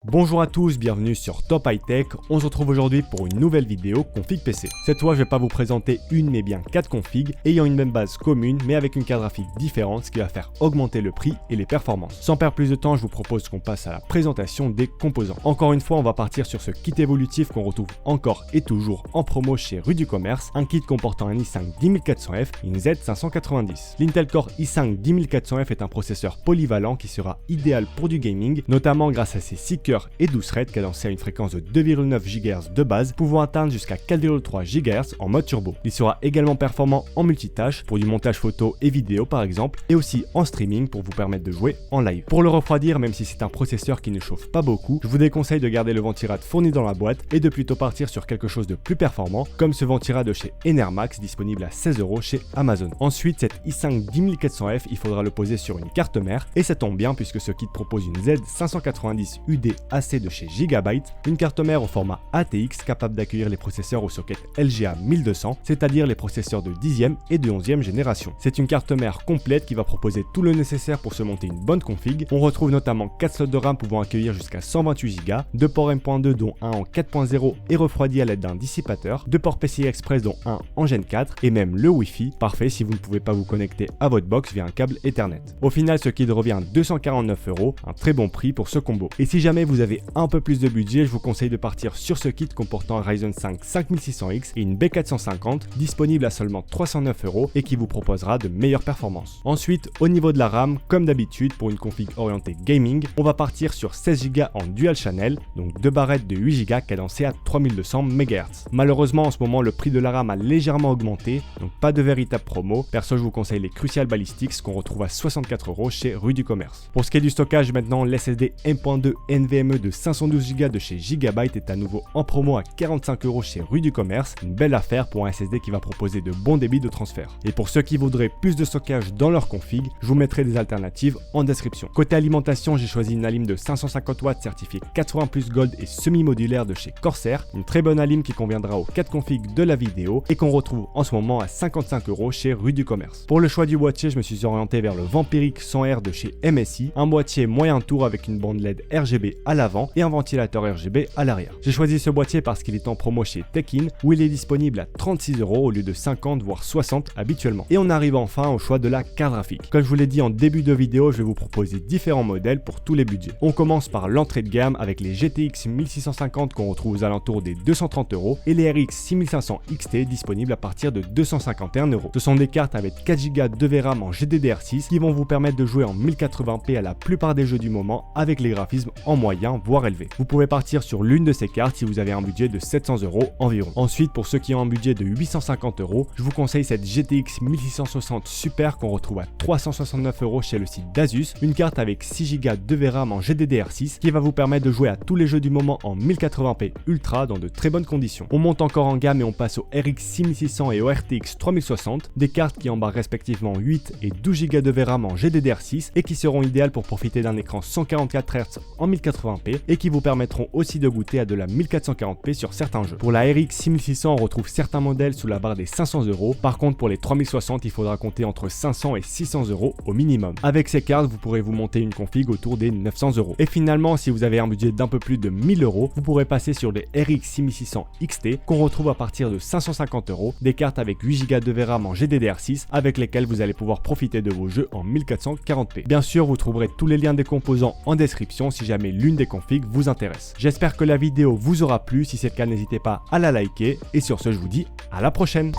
Bonjour à tous, bienvenue sur Top High Tech. On se retrouve aujourd'hui pour une nouvelle vidéo config PC. Cette fois, je vais pas vous présenter une mais bien 4 configs ayant une même base commune mais avec une carte graphique différente, ce qui va faire augmenter le prix et les performances. Sans perdre plus de temps, je vous propose qu'on passe à la présentation des composants. Encore une fois, on va partir sur ce kit évolutif qu'on retrouve encore et toujours en promo chez Rue du Commerce, un kit comportant un i5 10400F et une Z590. L'Intel Core i5 10400F est un processeur polyvalent qui sera idéal pour du gaming, notamment grâce à ses 6 et 12 threads cadencés à une fréquence de 2,9 GHz de base, pouvant atteindre jusqu'à 4,3 GHz en mode turbo. Il sera également performant en multitâche pour du montage photo et vidéo par exemple, et aussi en streaming pour vous permettre de jouer en live. Pour le refroidir, même si c'est un processeur qui ne chauffe pas beaucoup, je vous déconseille de garder le ventirad fourni dans la boîte et de plutôt partir sur quelque chose de plus performant, comme ce ventirad de chez Enermax disponible à 16 € chez Amazon. Ensuite, cet i5 10400F, il faudra le poser sur une carte mère, et ça tombe bien puisque ce kit propose une Z590 UD AC de chez Gigabyte, une carte mère au format ATX capable d'accueillir les processeurs au socket LGA 1200, c'est-à-dire les processeurs de 10e et de 11e génération. C'est une carte mère complète qui va proposer tout le nécessaire pour se monter une bonne config. On retrouve notamment 4 slots de RAM pouvant accueillir jusqu'à 128 Go, 2 ports M.2 dont un en 4.0 et refroidi à l'aide d'un dissipateur, 2 ports PCI Express dont un en Gen 4 et même le Wi-Fi, parfait si vous ne pouvez pas vous connecter à votre box via un câble Ethernet. Au final, ce kit revient à 249 €, un très bon prix pour ce combo. Et si jamais vous avez un peu plus de budget, je vous conseille de partir sur ce kit comportant un Ryzen 5 5600X et une B450 disponible à seulement 309 € et qui vous proposera de meilleures performances. Ensuite, au niveau de la RAM, comme d'habitude pour une config orientée gaming, on va partir sur 16 Go en dual channel, donc 2 barrettes de 8 Go cadencées à 3200 MHz. Malheureusement, en ce moment, le prix de la RAM a légèrement augmenté, donc pas de véritable promo. Perso, je vous conseille les Crucial Ballistics qu'on retrouve à 64 € chez Rue du Commerce. Pour ce qui est du stockage, maintenant, l'SSD M.2 NVMe de 512 Go de chez Gigabyte est à nouveau en promo à 45 € chez Rue du Commerce, une belle affaire pour un SSD qui va proposer de bons débits de transfert. Et pour ceux qui voudraient plus de stockage dans leur config, je vous mettrai des alternatives en description. Côté alimentation, j'ai choisi une alim de 550 watts certifiée 80+ Gold et semi-modulaire de chez Corsair, une très bonne alim qui conviendra aux 4 configs de la vidéo et qu'on retrouve en ce moment à 55 € chez Rue du Commerce. Pour le choix du boîtier, je me suis orienté vers le Vampiric 100R de chez MSI, un boîtier moyen tour avec une bande LED RGB à l'avant et un ventilateur RGB à l'arrière. J'ai choisi ce boîtier parce qu'il est en promo chez Tekin où il est disponible à 36 € au lieu de 50 voire 60 habituellement. Et on arrive enfin au choix de la carte graphique. Comme je vous l'ai dit en début de vidéo, je vais vous proposer différents modèles pour tous les budgets. On commence par l'entrée de gamme avec les GTX 1650 qu'on retrouve aux alentours des 230 € et les RX 6500 XT disponibles à partir de 251 €. Ce sont des cartes avec 4 Go de VRAM en GDDR6 qui vont vous permettre de jouer en 1080p à la plupart des jeux du moment avec les graphismes en moyen voire élevé. Vous pouvez partir sur l'une de ces cartes si vous avez un budget de 700 € environ. Ensuite, pour ceux qui ont un budget de 850 €, je vous conseille cette GTX 1660 Super qu'on retrouve à 369 € chez le site d'Asus, une carte avec 6 Go de VRAM en GDDR6 qui va vous permettre de jouer à tous les jeux du moment en 1080p Ultra dans de très bonnes conditions. On monte encore en gamme et on passe au RX 6600 et au RTX 3060, des cartes qui embarquent respectivement 8 et 12 Go de VRAM en GDDR6 et qui seront idéales pour profiter d'un écran 144 Hz en 1080p et qui vous permettront aussi de goûter à de la 1440p sur certains jeux. Pour la RX 6600, on retrouve certains modèles sous la barre des 500 €. Par contre, pour les 3060, il faudra compter entre 500 et 600 € au minimum. Avec ces cartes, vous pourrez vous monter une config autour des 900 €. Et finalement, si vous avez un budget d'un peu plus de 1000 €, vous pourrez passer sur les RX 6600 XT qu'on retrouve à partir de 550 €, des cartes avec 8 Go de VRAM en GDDR6 avec lesquelles vous allez pouvoir profiter de vos jeux en 1440p. Bien sûr, vous trouverez tous les liens des composants en description si jamais l'une des configs vous intéresse. J'espère que la vidéo vous aura plu, si c'est le cas n'hésitez pas à la liker et sur ce je vous dis à la prochaine.